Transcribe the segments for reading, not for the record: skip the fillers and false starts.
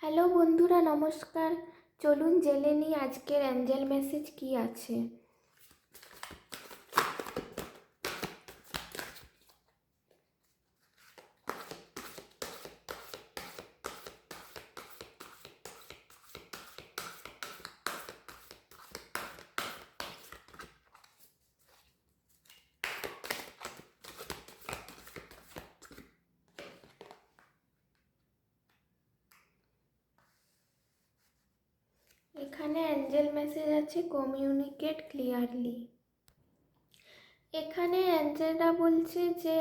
Hello বন্ধুরা, নমস্কার। চলুন জেনে নিই আজকের অ্যাঞ্জেল মেসেজ কি আছে। এখানে অ্যাঞ্জেল মেসেজ আছে, কমিউনিকেট ক্লিয়ারলি। এখানে অ্যাঞ্জেলরা বলছে যে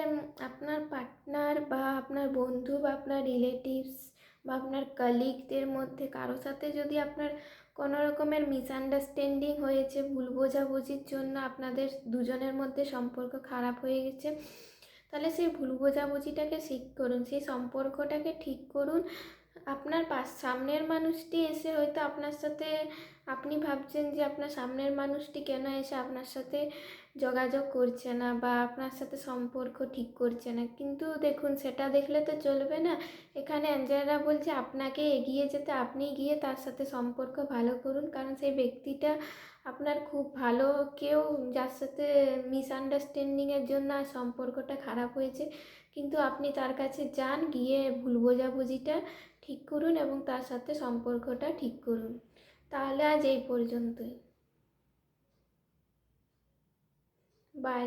আপনার পার্টনার বা আপনার বন্ধু বা আপনার রিলেটিভস বা আপনার কলিগদের মধ্যে কারো সাথে যদি আপনার কোনো রকমের মিসআন্ডারস্ট্যান্ডিং হয়েছে, ভুল বোঝাবুঝির জন্য আপনাদের দুজনের মধ্যে সম্পর্ক খারাপ হয়ে গেছে, তাহলে সেই ভুল বোঝাবুঝিটাকে ঠিক করুন, সেই সম্পর্কটাকে ঠিক করুন। আপনার সামনের মানুষটি এসে হয়তো আপনার সাথে, আপনি ভাবছেন যে আপনার সামনের মানুষটি কেন এসে আপনার সাথে যোগাযোগ করছে না বা আপনার সাথে সম্পর্ক ঠিক করছে না, কিন্তু দেখুন সেটা দেখলে তো চলবে না। এখানে অ্যাঞ্জেলারা বলছে আপনাকে এগিয়ে যেতে, আপনি গিয়ে তার সাথে সম্পর্ক ভালো করুন, কারণ সেই ব্যক্তিটা আপনার খুব ভালো কেউ, যার সাথে মিসআন্ডারস্ট্যান্ডিংয়ের জন্য সম্পর্কটা খারাপ হয়েছে, কিন্তু আপনি তার কাছে যান, গিয়ে ভুল বোঝাবুঝিটা ঠিক করুন এবং তার সাথে সম্পর্কটা ঠিক করুন। তাহলে আজ এই পর্যন্তই। বাই।